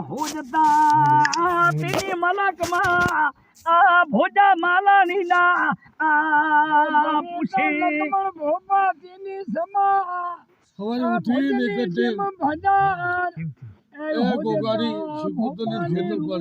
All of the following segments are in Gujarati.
હોજતા તેની મલકમાં ભોજા માલાની ના પૂછે ભોપા તેની સમા સવારે ઉઠી ને કટે એ ગોગાડી શિકોતની ખેતર પર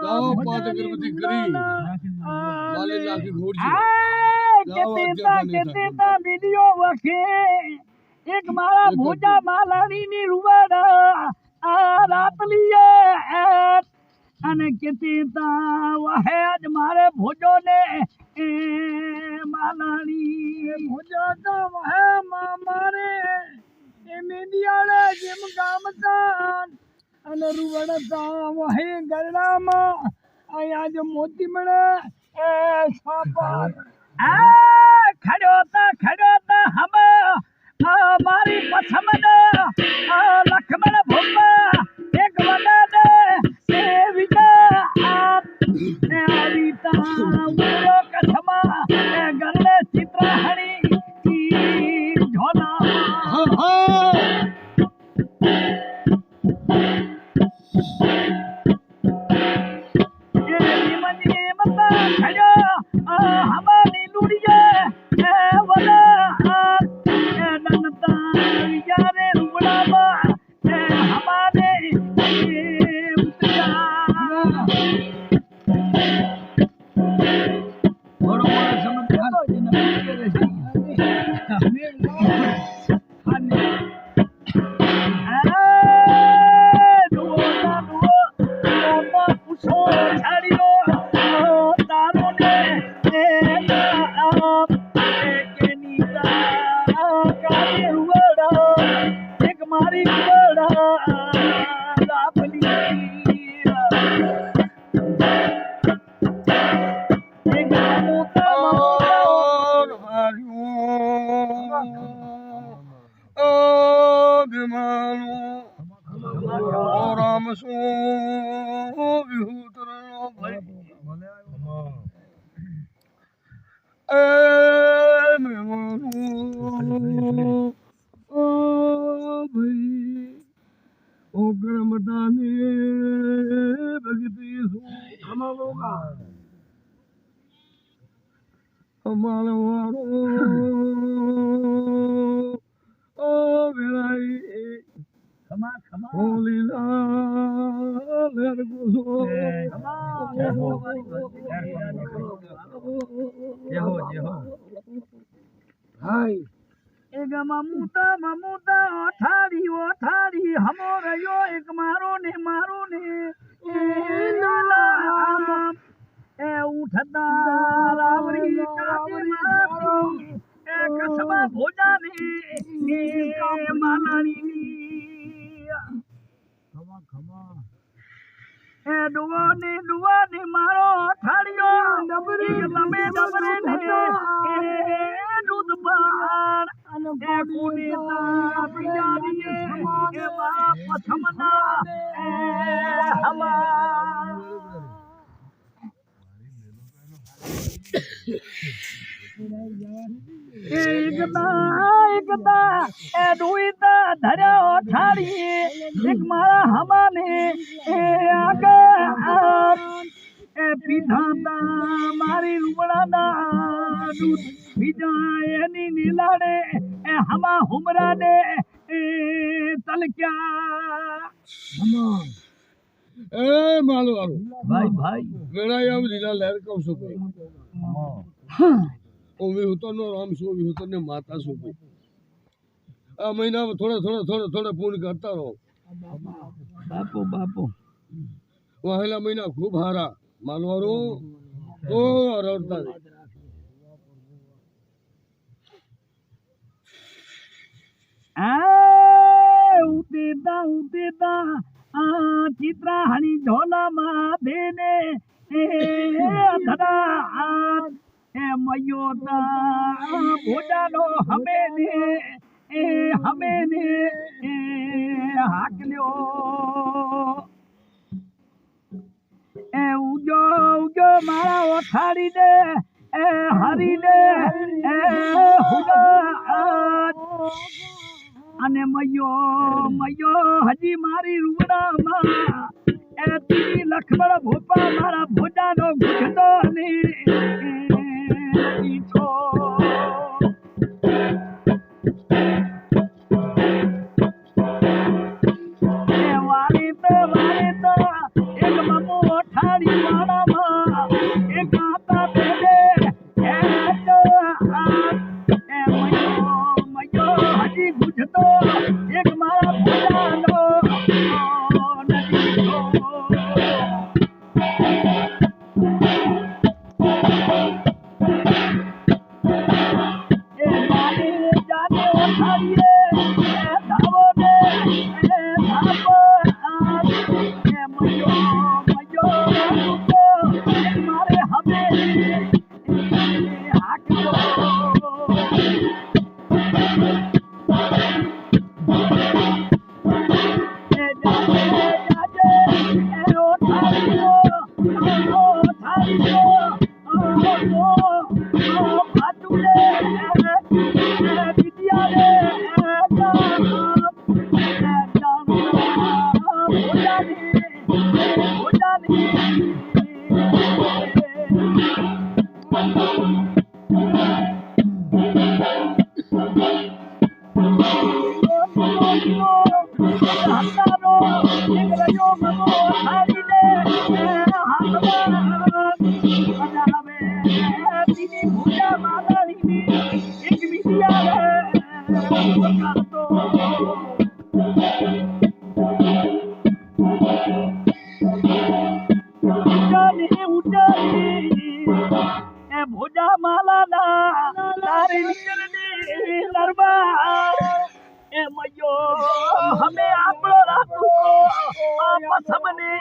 ગાવ પાટ ગરબતી કરી માલે લાખી ઘોડી કેતા વિડિયો વખે એક મારા ભોજા માલાની ની રૂવાડા રાતલીએ અને કેતા વહે આજ મારે ભોજો ને માલાની ભોજો તો વહે મારે એ મેંદિયાળે જેમ ગામતા અને રૂવાડા વહે ગરડામાં અહીંયા જ મોતી મળે એ સાપા ખડ્યો તા હમ મારી પછમન લખમણ ભોપા એક વદન એ વિજય આવીતા ઉરો કથમા એ ગરડે ચિત્રહણી ઝોલા એ નિમજી મતા ખડ્યો હમાની લુડીએ એ વદન રામ સો વિહુતર અમારો હોલી લાલ ગુસો હાય એક મમુતા ઓઠાડી હમો રહ્યો એક મારો ને એ ઉઠતા રાવરી કાવરી એ કસબા ભોજાની માલાની એ ડુવાને મારો ઠાડ્યો ડબરી ડબરે ને એ દૂધ પાર અને કુડી ના પિયારી એ મારા પછમના એ હવા એકતા એ ડુઈતા ધર્યો ઠાડી એક મારા હમાને એ આગળ એ પીધાતા મારી રૂબડાના દૂધ બીજા એની નીલાડે એ હમા હુમરાને એ તલક્યા એ માલો વાળો ભાઈ વેળાએ આવ લીલા લહેર કહું છું ભાઈ ઓ વિહુતરનો રામ શું વિહુતરને માતા શું ભાઈ આ મહિનામાં થોડા પૂર્ણ કરતા રહો બાપો વહેલા મહિના ખૂબ હારા માનવાનું તો રડતા ઉતેતા ચિત્રાહણી ઝોલામાં દેને ધરા એ મયો ભોજાનો હમે ને હાકલ્યો એ ઉજો મારા ઓઠાડી દે એ હરી દે એ હુડા અને મયો હજી મારી રૂડામાં લખમણ ભોપા મારા ભોજાનો ગુજતો નીઠો વાળી તો એક મમો ઠાડી વાળામાં એક માતા પેડે હજી ગુજતો એક મારા ભોજાનો ભોજા માલા તારી દરબાર એ મયો હમે આપણો રાતુ પસમને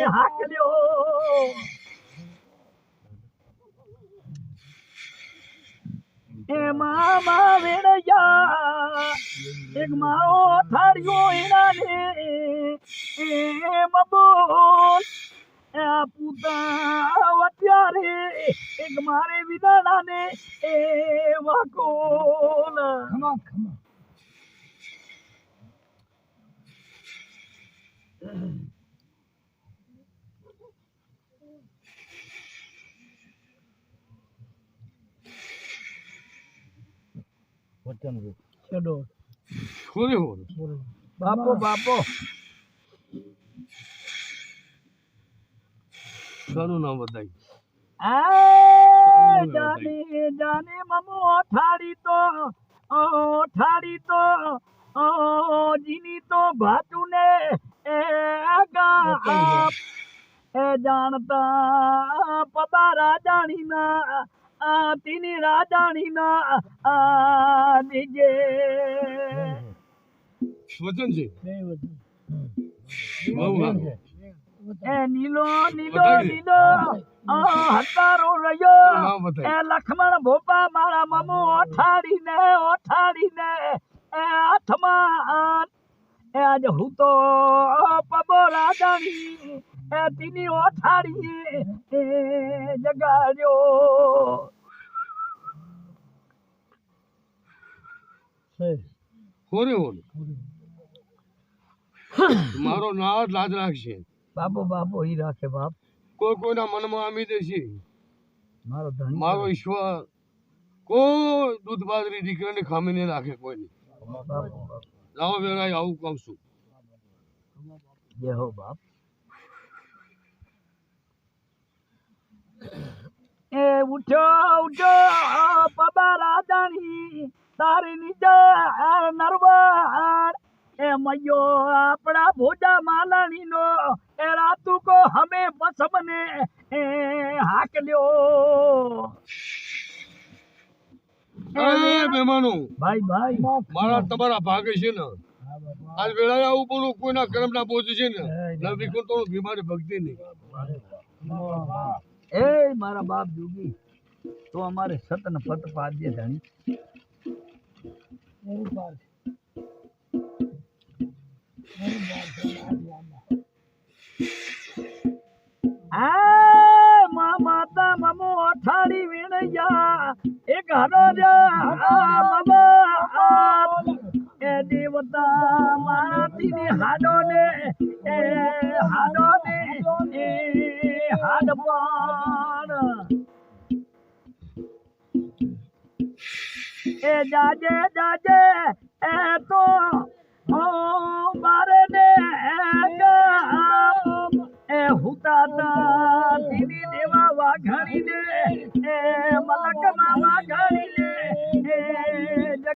હાકલ્યો એ મામા વેણયા એક મારો થાળ્યો એનાને એ મબોલ પૂતા અત્યારે એક મારે વિદાડાને એ વાકોલ ખમા ખમા ચડો હોરે બાપો બાપો શાનું નામ બતાવી આ જાને જાને મમો ઠાડી તો જીની તો ભાતુને એ ગા એ જાણતા પદા રાજાણીના તીની રાજાણીના નીજે વચન છે એ નીલો નીલો નીલો હતારો રહ્યો એ લખમણ ભોપા મારા મમો ઓઠાડીને એ હાથમાં એ આજ હું તો પબો રાજાની એ તીની ઓઠાડી એ જગાડ્યો હોરે મારો નાદ લાજ રાખશે બાપો બાપો ઈ રાખે બાપ કોઈ કોઈના મનમાં આમી દેશે મારો ધણી મારો ઈશ્વર કોઈ દૂધ બાજરી દીકરાને ખામી નહીં રાખે કોઈની લાવો વેળાએ આવું કહું છું જય હો બાપ એ ઉઠ્યો પબા રાજાની તારી નીચે નરવાર એ મયો આપણા ભોજા માલાણી નો એ રાતુ કો હમે પસમને એ હાકલ્યો મહેમાનો ભાઈ ભાઈ મારા તમારા ભાગે છે ને આજ વેળાએ આવું બોલું કોઈના કર્મના બોજ છે ને નવી તો બીમારી ભક્તિ નહીં એ મારા બાપ જોગી તો અમારે સતન પત પાડજે ધણી માતા મમો અઠાડી વીણયા એક હરો એ દેવતા મારાથી હાડો ને હાડપાણ એ જાજે જાજે એ તો બારે ને એ હુતાતા દીદી દેવા વાઘાણી ને